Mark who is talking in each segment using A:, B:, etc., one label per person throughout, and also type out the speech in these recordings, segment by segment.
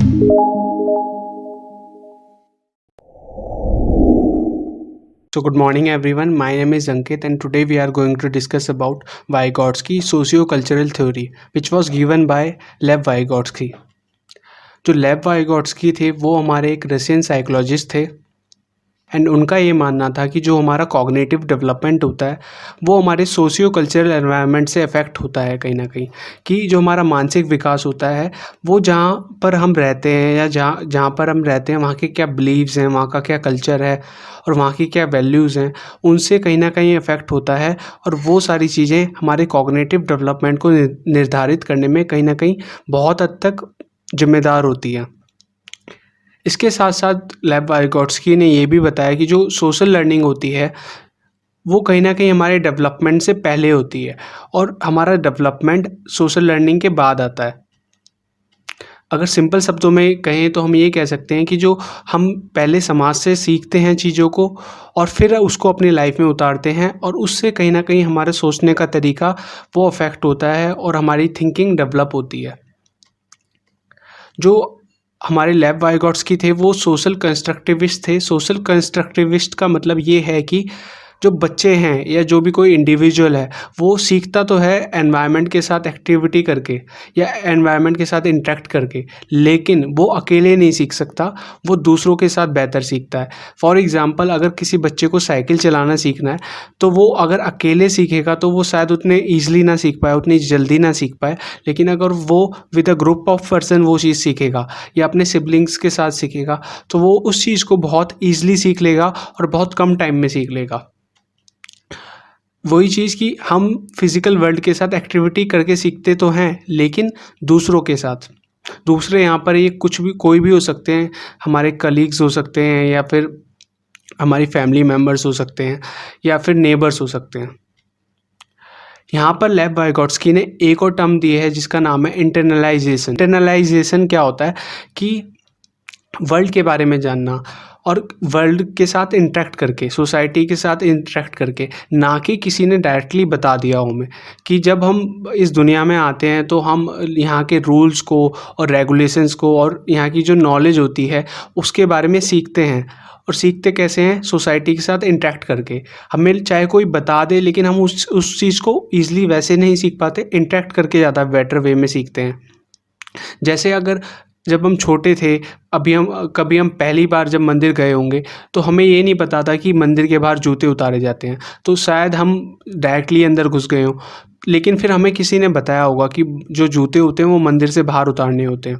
A: So good morning everyone, my name is Ankit and today we are going to discuss about Vygotsky socio-cultural theory which was given by Lev Vygotsky। जो लेव वाइगोट्स्की थे वो हमारे एक Russian psychologist थे and उनका ये मानना था कि जो हमारा कॉग्निटिव डेवलपमेंट होता है वो हमारे सोशियो कल्चरल एनवायरनमेंट से अफेक्ट होता है कहीं ना कहीं, कि जो हमारा मानसिक विकास होता है वो जहाँ पर हम रहते हैं या जहाँ जहाँ पर हम रहते हैं वहाँ के क्या बिलीव्स हैं, वहाँ का क्या कल्चर है और वहाँ की क्या वैल्यूज़ हैं, उनसे कहीं ना कहीं अफेक्ट होता है और वो सारी चीज़ें हमारे कॉग्निटिव डेवलपमेंट को निर्धारित करने में कहीं ना कहीं बहुत हद तक जिम्मेदार होती है। इसके साथ साथ लेव वाइगोट्स्की ने ये भी बताया कि जो सोशल लर्निंग होती है वो कहीं ना कहीं हमारे डेवलपमेंट से पहले होती है और हमारा डेवलपमेंट सोशल लर्निंग के बाद आता है। अगर सिंपल शब्दों में कहें तो हम ये कह सकते हैं कि जो हम पहले समाज से सीखते हैं चीज़ों को और फिर उसको अपनी लाइफ में उतारते हैं और उससे कहीं ना कहीं हमारे सोचने का तरीका वो अफेक्ट होता है और हमारी थिंकिंग डेवलप होती है। जो हमारे लेव वाइगोट्स्की थे वो सोशल कंस्ट्रक्टिविस्ट थे। सोशल कंस्ट्रक्टिविस्ट का मतलब ये है कि जो बच्चे हैं या जो भी कोई इंडिविजुअल है वो सीखता तो है एनवायरनमेंट के साथ एक्टिविटी करके या एनवायरनमेंट के साथ इंटरेक्ट करके, लेकिन वो अकेले नहीं सीख सकता, वो दूसरों के साथ बेहतर सीखता है। फॉर एग्ज़ाम्पल, अगर किसी बच्चे को साइकिल चलाना सीखना है तो वो अगर अकेले सीखेगा तो वो शायद उतने ईजिली ना सीख पाए, उतनी जल्दी ना सीख पाए, लेकिन अगर वो with a group of person वो चीज़ सीखेगा या अपने सिबलिंग्स के साथ सीखेगा तो वो उस चीज़ को बहुत ईजिली सीख लेगा और बहुत कम टाइम में सीख लेगा। वही चीज़ कि हम फिज़िकल वर्ल्ड के साथ एक्टिविटी करके सीखते तो हैं, लेकिन दूसरों के साथ। दूसरे यहाँ पर ये कुछ भी कोई भी हो सकते हैं, हमारे कलीग्स हो सकते हैं या फिर हमारी फैमिली मेम्बर्स हो सकते हैं या फिर नेबर्स हो सकते हैं। यहाँ पर लेव वाइगोट्स्की ने एक और टर्म दी है जिसका नाम है इंटरनलाइजेशन। इंटरनलाइजेशन क्या होता है कि वर्ल्ड के बारे में जानना और वर्ल्ड के साथ इंटरेक्ट करके, सोसाइटी के साथ इंटरेक्ट करके, ना कि किसी ने डायरेक्टली बता दिया हो हमें कि जब हम इस दुनिया में आते हैं तो हम यहाँ के रूल्स को और रेगुलेशंस को और यहाँ की जो नॉलेज होती है उसके बारे में सीखते हैं। और सीखते कैसे हैं? सोसाइटी के साथ इंटरेक्ट करके। हमें चाहे कोई बता दे लेकिन हम उस चीज़ को ईज़िली वैसे नहीं सीख पाते, इंटरेक्ट करके ज़्यादा बेटर वे में सीखते हैं। जैसे अगर जब हम छोटे थे, कभी हम पहली बार जब मंदिर गए होंगे तो हमें ये नहीं पता था कि मंदिर के बाहर जूते उतारे जाते हैं, तो शायद हम डायरेक्टली अंदर घुस गए हों, लेकिन फिर हमें किसी ने बताया होगा कि जो जूते होते हैं वो मंदिर से बाहर उतारने होते हैं,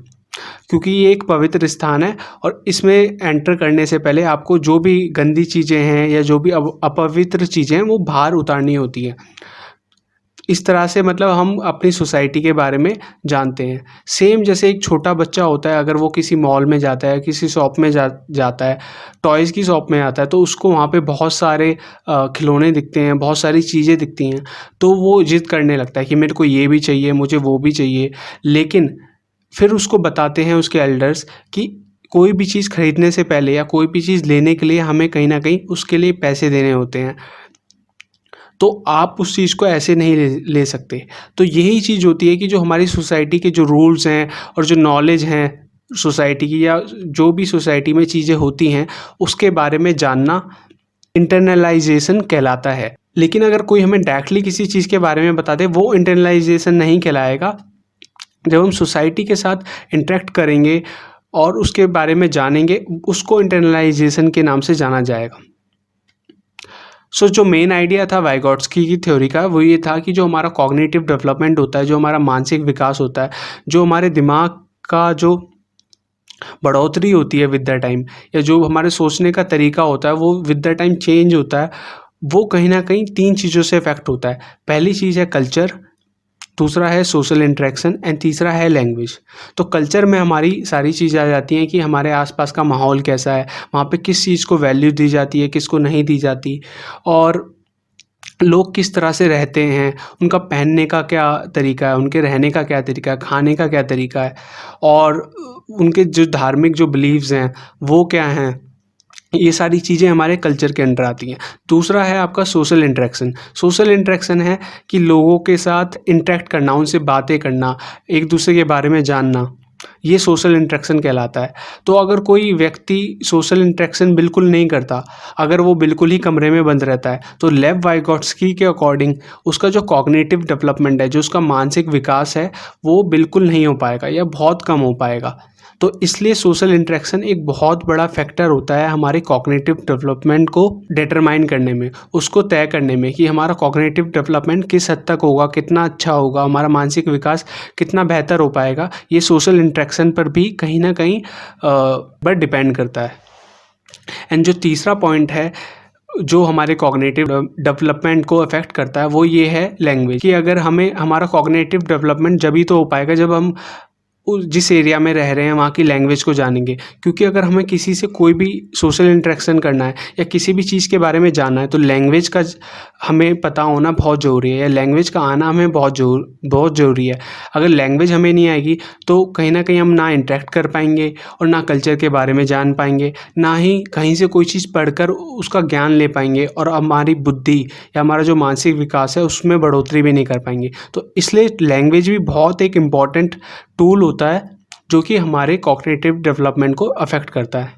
A: क्योंकि ये एक पवित्र स्थान है और इसमें एंटर करने से पहले आपको जो भी गंदी चीज़ें हैं या जो भी अपवित्र चीज़ें हैं वो बाहर उतारनी होती हैं। इस तरह से मतलब हम अपनी सोसाइटी के बारे में जानते हैं। सेम जैसे एक छोटा बच्चा होता है, अगर वो किसी मॉल में जाता है, किसी शॉप में जाता है, टॉयज़ की शॉप में आता है, तो उसको वहाँ पे बहुत सारे खिलौने दिखते हैं, बहुत सारी चीज़ें दिखती हैं, तो वो ज़िद करने लगता है कि मेरे को ये भी चाहिए, मुझे वो भी चाहिए। लेकिन फिर उसको बताते हैं उसके एल्डर्स कि कोई भी चीज़ खरीदने से पहले या कोई भी चीज़ लेने के लिए हमें कहीं न कहीं उसके लिए पैसे देने होते हैं, तो आप उस चीज़ को ऐसे नहीं ले सकते। तो यही चीज़ होती है कि जो हमारी सोसाइटी के जो रूल्स हैं और जो नॉलेज हैं सोसाइटी की या जो भी सोसाइटी में चीज़ें होती हैं उसके बारे में जानना इंटरनलाइजेशन कहलाता है। लेकिन अगर कोई हमें डायरेक्टली किसी चीज़ के बारे में बता दे वो इंटरनलाइजेशन नहीं कहलाएगा। जब हम सोसाइटी के साथ इंटरेक्ट करेंगे और उसके बारे में जानेंगे, उसको इंटरनलाइजेशन के नाम से जाना जाएगा। जो मेन आइडिया था वाइगोट्स्की की थ्योरी का वो ये था कि जो हमारा कॉग्निटिव डेवलपमेंट होता है, जो हमारा मानसिक विकास होता है, जो हमारे दिमाग का जो बढ़ोतरी होती है विद द टाइम, या जो हमारे सोचने का तरीका होता है वो विद द टाइम चेंज होता है, वो कहीं ना कहीं 3 चीज़ों से इफेक्ट होता है। पहली चीज़ है कल्चर, दूसरा है सोशल इंटरेक्शन एंड तीसरा है लैंग्वेज। तो कल्चर में हमारी सारी चीज़ें आ जाती हैं कि हमारे आसपास का माहौल कैसा है, वहाँ पे किस चीज़ को वैल्यू दी जाती है, किसको नहीं दी जाती, और लोग किस तरह से रहते हैं, उनका पहनने का क्या तरीका है, उनके रहने का क्या तरीका है, खाने का क्या तरीका है, और उनके जो धार्मिक जो बिलीव्स हैं वो क्या हैं। ये सारी चीज़ें हमारे कल्चर के अंडर आती हैं। दूसरा है आपका सोशल इंटरेक्शन। सोशल इंटरेक्शन है कि लोगों के साथ इंटरेक्ट करना, उनसे बातें करना, एक दूसरे के बारे में जानना। ये सोशल इंटरेक्शन कहलाता है। तो अगर कोई व्यक्ति सोशल इंटरेक्शन बिल्कुल नहीं करता, अगर वो बिल्कुल ही कमरे में बंद रहता है, तो लेव वाइगोट्स्की के अकॉर्डिंग उसका जो कॉग्निटिव डेवलपमेंट है, जो उसका मानसिक विकास है, वो बिल्कुल नहीं हो पाएगा या बहुत कम हो पाएगा। तो इसलिए सोशल इंटरेक्शन एक बहुत बड़ा फैक्टर होता है हमारे कॉग्निटिव डेवलपमेंट को डिटरमाइन करने में, उसको तय करने में कि हमारा कॉग्निटिव डेवलपमेंट किस हद तक होगा, कितना अच्छा होगा, हमारा मानसिक विकास कितना बेहतर हो पाएगा। ये सोशल इंटरेक्शन पर भी कहीं ना कहीं पर डिपेंड करता है। एंड जो तीसरा पॉइंट है जो हमारे कॉग्निटिव डेवलपमेंट को अफेक्ट करता है, वो ये है लैंग्वेज, कि अगर हमें हमारा कॉग्निटिव डेवलपमेंट जब ही तो हो पाएगा जब हम जिस एरिया में रह रहे हैं वहाँ की लैंग्वेज को जानेंगे। क्योंकि अगर हमें किसी से कोई भी सोशल इंटरेक्शन करना है या किसी भी चीज़ के बारे में जानना है, तो लैंग्वेज का हमें पता होना बहुत ज़रूरी है, या लैंग्वेज का आना हमें बहुत ज़रूरी है। अगर लैंग्वेज हमें नहीं आएगी तो कहीं ना कहीं हम ना इंटरेक्ट कर पाएंगे और ना कल्चर के बारे में जान पाएंगे, ना ही कहीं से कोई चीज़ पढ़कर उसका ज्ञान ले पाएंगे, और हमारी बुद्धि या हमारा जो मानसिक विकास है उसमें बढ़ोतरी भी नहीं कर पाएंगे। तो इसलिए लैंग्वेज भी बहुत एक इम्पॉर्टेंट टूल होता है जो कि हमारे कॉग्निटिव डेवलपमेंट को अफेक्ट करता है।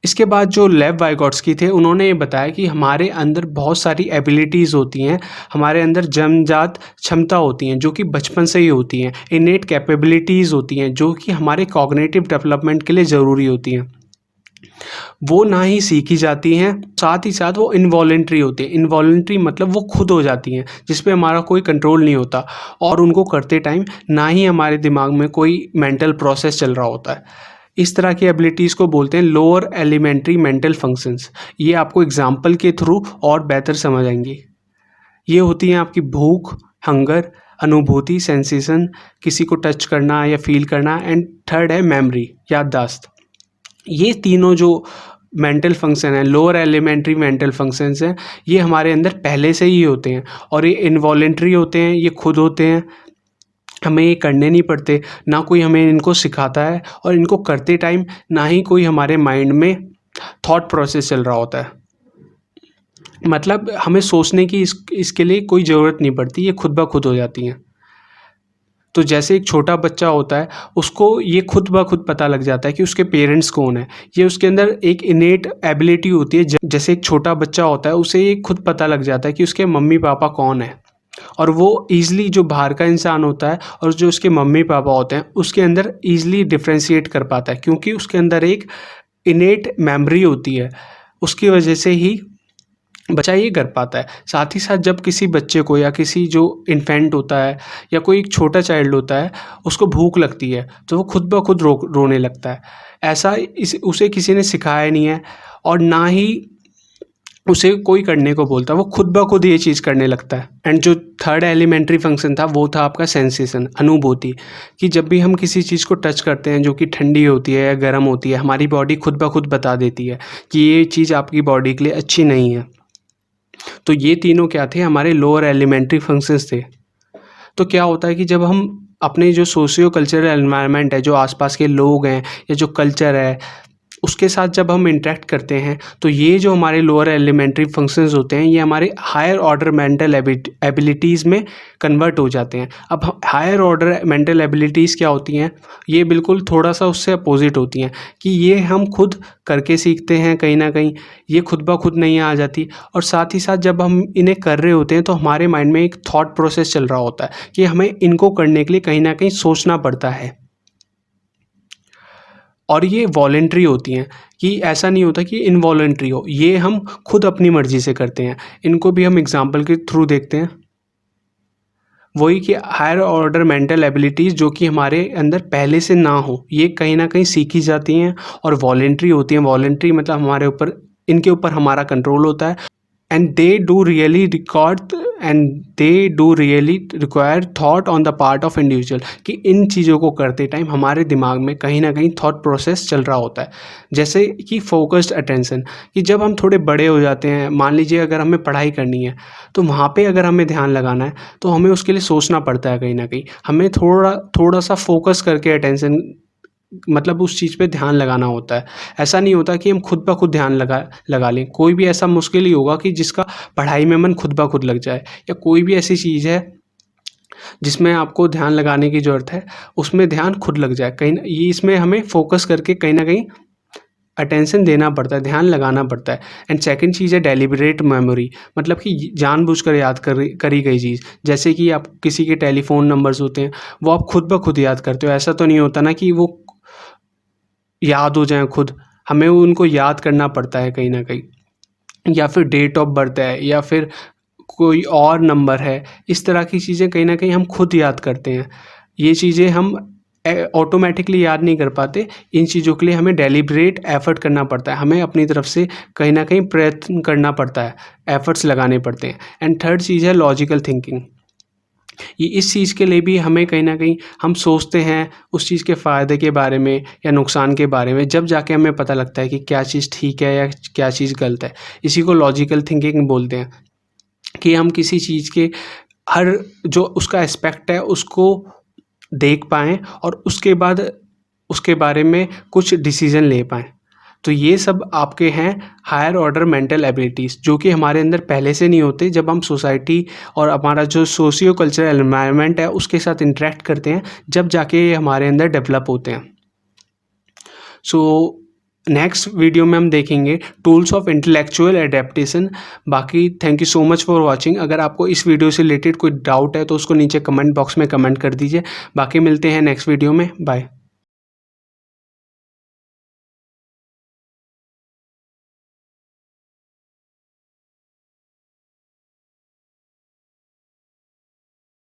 A: इसके बाद जो लेव वाइगोट्स्की थे, उन्होंने ये बताया कि हमारे अंदर बहुत सारी एबिलिटीज़ होती हैं, हमारे अंदर जन्मजात क्षमता होती हैं जो कि बचपन से ही होती हैं, इनेट कैपेबिलिटीज़ होती हैं जो कि हमारे कॉग्निटिव डेवलपमेंट के लिए ज़रूरी होती हैं। वो ना ही सीखी जाती हैं, साथ ही साथ वो इनवॉलेंट्री होती है। इनवॉलेंट्री मतलब वो खुद हो जाती हैं, जिस पे हमारा कोई कंट्रोल नहीं होता, और उनको करते टाइम ना ही हमारे दिमाग में कोई मेंटल प्रोसेस चल रहा होता है। इस तरह की एबिलिटीज़ को बोलते हैं लोअर एलिमेंट्री मेंटल फंक्शंस। ये आपको एग्जाम्पल के थ्रू और बेहतर समझ आएंगी। ये होती हैं आपकी भूख, हंगर, अनुभूति, सेंसेशन, किसी को टच करना या फील करना, एंड थर्ड है मेमोरी, याददाश्त। ये तीनों जो मेंटल फंक्शन है, लोअर एलिमेंट्री मेंटल फंक्शंस हैं, ये हमारे अंदर पहले से ही होते हैं, और ये इनवॉलेंट्री होते हैं, ये खुद होते हैं, हमें ये करने नहीं पड़ते, ना कोई हमें इनको सिखाता है, और इनको करते टाइम ना ही कोई हमारे माइंड में थॉट प्रोसेस चल रहा होता है। मतलब हमें सोचने की इसके लिए कोई ज़रूरत नहीं पड़ती, ये खुद ब खुद हो जाती हैं। तो जैसे एक छोटा बच्चा होता है, उसको ये खुद ब खुद पता लग जाता है कि उसके पेरेंट्स कौन है। ये उसके अंदर एक इनेट एबिलिटी होती है। जैसे एक छोटा बच्चा होता है, उसे ये खुद पता लग जाता है कि उसके मम्मी पापा कौन है, और वो ईज़िली जो बाहर का इंसान होता है और जो उसके मम्मी पापा होते हैं उसके अंदर ईज़िली डिफ्रेंशिएट कर पाता है, क्योंकि उसके अंदर एक इनेट मेमोरी होती है। उसकी वजह से ही बच्चा ये कर पाता है। साथ ही साथ जब किसी बच्चे को या किसी जो इन्फेंट होता है या कोई एक छोटा चाइल्ड होता है, उसको भूख लगती है, तो वो खुद ब खुद रोने लगता है। ऐसा उसे किसी ने सिखाया नहीं है, और ना ही उसे कोई करने को बोलता है, वो खुद ब खुद ये चीज़ करने लगता है। एंड जो थर्ड एलिमेंट्री फंक्शन था वो था आपका सेंसेशन, अनुभूति, कि जब भी हम किसी चीज़ को टच करते हैं जो कि ठंडी होती है या गर्म होती है, हमारी बॉडी खुद ब खुद बता देती है कि ये चीज़ आपकी बॉडी के लिए अच्छी नहीं है। तो ये तीनों क्या थे, हमारे लोअर एलिमेंट्री फंक्शंस थे। तो क्या होता है कि जब हम अपने जो सोशियो कल्चरल एनवायरनमेंट है, जो आसपास के लोग हैं या जो कल्चर है, उसके साथ जब हम इंटरेक्ट करते हैं, तो ये जो हमारे लोअर एलिमेंट्री फंक्शंस होते हैं, ये हमारे हायर ऑर्डर मेंटल एबिलिटीज़ में कन्वर्ट हो जाते हैं। अब हायर ऑर्डर मेंटल एबिलिटीज़ क्या होती हैं, ये बिल्कुल थोड़ा सा उससे अपोजिट होती हैं, कि ये हम खुद करके सीखते हैं, कहीं ना कहीं ये खुद ब खुद नहीं आ जाती। और साथ ही साथ जब हम इन्हें कर रहे होते हैं तो हमारे माइंड में एक थॉट प्रोसेस चल रहा होता है कि हमें इनको करने के लिए कहीं ना कहीं सोचना पड़ता है, और ये वॉलेंट्री होती हैं, कि ऐसा नहीं होता कि इनवॉलेंट्री हो, ये हम खुद अपनी मर्ज़ी से करते हैं। इनको भी हम एग्जांपल के थ्रू देखते हैं। वही कि हायर ऑर्डर मेंटल एबिलिटीज़ जो कि हमारे अंदर पहले से ना हो, ये कहीं ना कहीं सीखी जाती हैं, और वॉलेंट्री होती हैं। वॉलेंट्री मतलब हमारे ऊपर, इनके ऊपर हमारा कंट्रोल होता है। And they do really require thought on the part of individual, कि इन चीज़ों को करते टाइम हमारे दिमाग में कहीं ना कहीं थॉट प्रोसेस चल रहा होता है। जैसे कि फोकस्ड अटेंशन, कि जब हम थोड़े बड़े हो जाते हैं, मान लीजिए अगर हमें पढ़ाई करनी है, तो वहाँ पे अगर हमें ध्यान लगाना है तो हमें उसके लिए सोचना पड़ता है, कहीं ना कहीं हमें थोड़ा सा फोकस करके अटेंशन, मतलब उस चीज़ पे ध्यान लगाना होता है। ऐसा नहीं होता कि हम खुद ब खुद ध्यान लगा लें। कोई भी ऐसा मुश्किल ही होगा कि जिसका पढ़ाई में मन खुद ब खुद लग जाए, या कोई भी ऐसी चीज़ है जिसमें आपको ध्यान लगाने की ज़रूरत है, उसमें ध्यान खुद लग जाए। कहीं न ये इसमें हमें फ़ोकस करके कहीं न कहीं अटेंशन देना पड़ता है, ध्यान लगाना पड़ता है। एंड सेकंड चीज़ है डेलिबरेट मेमोरी, मतलब कि जानबूझकर याद करी गई चीज़। जैसे कि आप किसी के टेलीफ़ोन नंबर्स होते हैं, वो आप खुद ब खुद याद करते हो। ऐसा तो नहीं होता ना कि वो याद हो जाएँ खुद, हमें उनको याद करना पड़ता है कहीं न कहीं। या फिर डेट ऑफ बर्थ है या फिर कोई और नंबर है, इस तरह की चीज़ें कहीं न कहीं हम खुद याद करते हैं। ये चीज़ें हम ऑटोमैटिकली याद नहीं कर पाते, इन चीज़ों के लिए हमें डेलिब्रेट एफ़र्ट करना पड़ता है। हमें अपनी तरफ से कहीं न कहीं प्रयत्न करना पड़ता है, एफ़र्ट्स लगाने पड़ते हैं। एंड थर्ड चीज़ है लॉजिकल थिंकिंग। ये इस चीज़ के लिए भी हमें कहीं न कहीं हम सोचते हैं उस चीज़ के फ़ायदे के बारे में या नुकसान के बारे में, जब जाके हमें पता लगता है कि क्या चीज़ ठीक है या क्या चीज़ गलत है। इसी को लॉजिकल थिंकिंग बोलते हैं कि हम किसी चीज़ के हर जो उसका एस्पेक्ट है उसको देख पाएँ और उसके बाद उसके बारे में कुछ डिसीज़न ले पाएँ। तो ये सब आपके हैं हायर ऑर्डर मेंटल एबिलिटीज़, जो कि हमारे अंदर पहले से नहीं होते। जब हम सोसाइटी और हमारा जो सोशियो कल्चरल एनवायरनमेंट है उसके साथ इंटरेक्ट करते हैं, जब जाके ये हमारे अंदर डेवलप होते हैं। सो नेक्स्ट वीडियो में हम देखेंगे टूल्स ऑफ इंटेलेक्चुअल एडेप्टेशन। बाकी thank you so much for watching. अगर आपको इस वीडियो से रिलेटेड कोई डाउट है तो उसको नीचे कमेंट बॉक्स में कमेंट कर दीजिए। बाकी मिलते हैं नेक्स्ट वीडियो में। बाय।